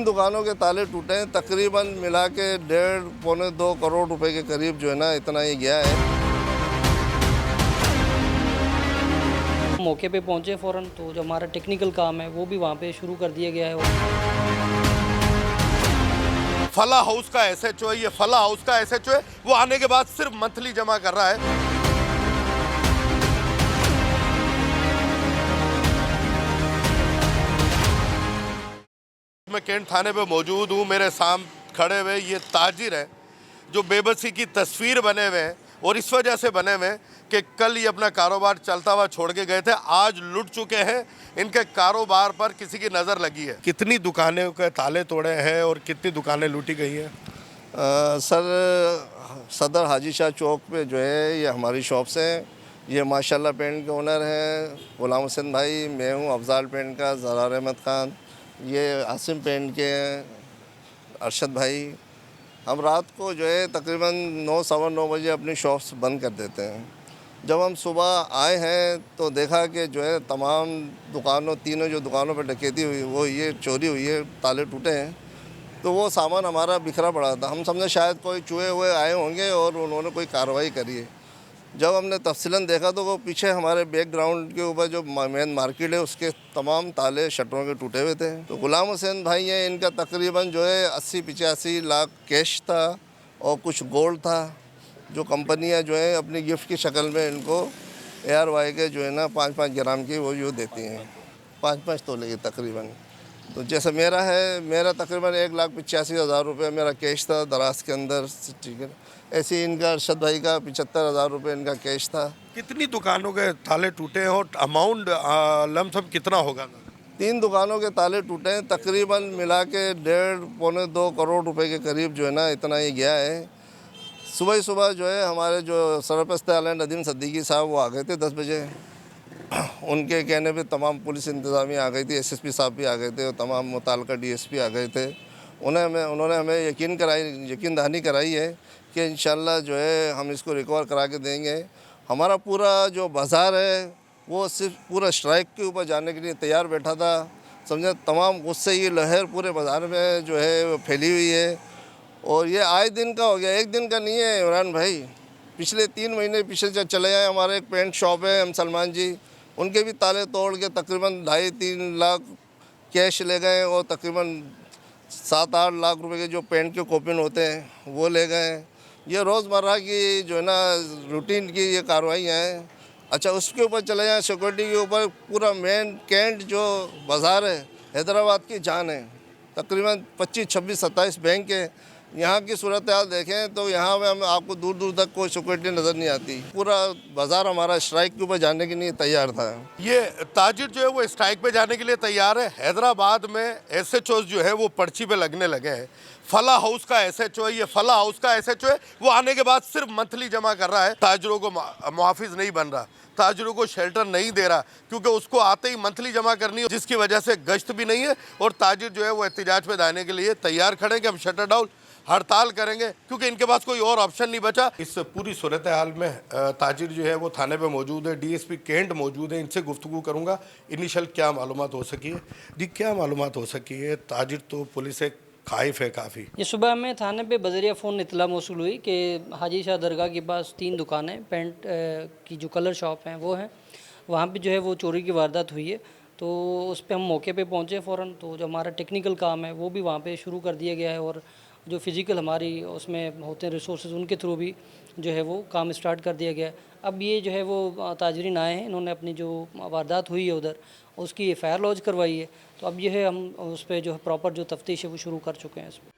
तीन दुकानों के ताले टूटे हैं, तकरीबन मिला के 1.5 करोड़ रुपए के करीब जो है ना इतना ही गया है। मौके पे पहुंचे फ़ौरन, तो जो हमारा टेक्निकल काम है वो भी वहाँ पे शुरू कर दिया गया है। फला हाउस का एसएचओ है, ये फला हाउस का एसएचओ है, वो आने के बाद सिर्फ मंथली जमा कर रहा है। मैं कैंट थाने पे मौजूद हूँ, मेरे सामने खड़े हुए ये ताजिर है जो बेबसी की तस्वीर बने हुए हैं और इस वजह से बने हुए हैं कि कल ये अपना कारोबार चलता हुआ छोड़ के गए थे, आज लुट चुके हैं। इनके कारोबार पर किसी की नज़र लगी है। कितनी दुकानें के ताले तोड़े हैं और कितनी दुकानें लूटी गई हैं? सर, सदर हाजी शाह चौक पे जो है ये हमारी शॉप्स हैं। ये माशाल्लाह पेंट के ओनर हैं गुलाम हुसैन भाई, मैं हूँ अफजाल पेंट का ज़रार अहमद ख़ान, ये आसिम पेंट के अरशद भाई। हम रात को जो है तकरीबन 9 सवा 9 बजे अपनी शॉप्स बंद कर देते हैं। जब हम सुबह आए हैं तो देखा कि जो है तमाम दुकानों, तीनों जो दुकानों पर डकैती हुई, वो ये चोरी हुई है, ताले टूटे हैं। तो वो सामान हमारा बिखरा पड़ा था। हम समझे शायद कोई चूहे हुए आए होंगे और उन्होंने कोई कार्रवाई करी है। जब हमने तफसीलन देखा तो वो पीछे हमारे बैकग्राउंड के ऊपर जो मेन मार्केट है उसके तमाम ताले शटरों के टूटे हुए थे। तो गुलाम हुसैन भाई हैं, इनका तकरीबन जो है 80-85 लाख कैश था और कुछ गोल्ड था, जो कंपनियां जो है अपनी गिफ्ट की शक्ल में इनको ARY के जो है ना 5-5 ग्राम की वो जो देती हैं, 5-5 तोले की तकरीबन। तो जैसे मेरा तकरीबन 1,85,000 रुपये मेरा कैश था दराज के अंदर, ठीक है। ऐसे ही इनका अरशद भाई का 75,000 रुपये इनका कैश था। कितनी दुकानों के ताले टूटे हैं और अमाउंट लमसम कितना होगा? 3 दुकानों के ताले टूटे हैं, तकरीबन मिला के 1.5-2 करोड़ रुपए के करीब जो है ना इतना ही गया है। सुबह ही सुबह जो है हमारे जो सरपरस्त आला नदीम सिद्दीकी साहब वो आ गए थे 10 बजे। उनके कहने पे तमाम पुलिस इंतज़ामिया आ गई थी, SSP साहब भी आ गए थे और तमाम मुताल्लिका DSP आ गए थे। उन्होंने हमें यकीन दहानी कराई है कि इंशाल्लाह जो है हम इसको रिकवर करा के देंगे। हमारा पूरा जो बाज़ार है वो सिर्फ पूरा स्ट्राइक के ऊपर जाने के लिए तैयार बैठा था, समझे। तमाम गुस्से की लहर पूरे बाज़ार में जो है वो फैली हुई है और ये आए दिन का हो गया, एक दिन का नहीं है इमरान भाई। पिछले 3 महीने पीछे चले आए, हमारे एक पेंट शॉप है हम सलमान जी, उनके भी ताले तोड़ के तकरीबन 2.5-3 लाख कैश ले गए और तकरीबन 7-8 लाख रुपए के जो पेंट के कूपन होते हैं वो ले गए। ये रोज़मर्रा की जो है ना रूटीन की ये कार्रवाइयाँ हैं। अच्छा, उसके ऊपर चले जाएँ सिक्योरिटी के ऊपर, पूरा मेन कैंट जो बाज़ार है हैदराबाद की जान है। तकरीबन 25, 26, 27 बैंक है। यहाँ की सूरत हाल देखें तो यहाँ में हम आपको दूर दूर तक कोई सिक्योरिटी नज़र नहीं आती। पूरा बाज़ार हमारा स्ट्राइक के ऊपर जाने के लिए तैयार था। ये ताजिर जो है वो स्ट्राइक पे जाने के लिए तैयार है। हैदराबाद में SHOs जो है वो पर्ची पे लगने लगे हैं। फला हाउस का SHO है, ये फला हाउस का SHO है, वो आने के बाद सिर्फ मंथली जमा कर रहा है। ताजिरों को मुहाफिज नहीं बन रहा, ताजिरों को शेल्टर नहीं दे रहा, क्योंकि उसको आते ही मंथली जमा करनी है, जिसकी वजह से गश्त भी नहीं है और ताजिर जो है वो एहतिजाज पे जाने के लिए तैयार खड़े कि हम शटर डाउन हड़ताल करेंगे, क्योंकि इनके पास कोई और ऑप्शन नहीं बचा। इस पूरी सूरत हाल में ताजिर जो है वो थाने पे मौजूद है, DSP कैंट मौजूद है, इनसे गुफ्तगू करूंगा। इनिशियल क्या मालूमात हो सकी है जी? क्या मालूमात हो सकी है? ताजिर तो पुलिस से खाइफ है काफ़ी। ये सुबह हमें थाने पे बजरिया फ़ोन इतला मौसूल हुई कि हाजी शाह दरगाह के पास 3 दुकानें पेंट की जो कलर शॉप हैं वो हैं, वहाँ पे जो है वो चोरी की वारदात हुई है। तो उस पर हम मौके पे पहुँचे फ़ौरन, तो जो हमारा टेक्निकल काम है वो भी वहाँ पे शुरू कर दिया गया है और जो फिज़िकल हमारी उसमें होते हैं रिसोर्सेज, उनके थ्रू भी जो है वो काम स्टार्ट कर दिया गया है। अब ये जो है वो ताजरीन आए हैं, इन्होंने अपनी जो वारदात हुई है उधर उसकी FIR लॉन्च करवाई है। तो अब ये है हम उस पर जो है प्रॉपर जो तफ्तीश है वो शुरू कर चुके हैं इसमें।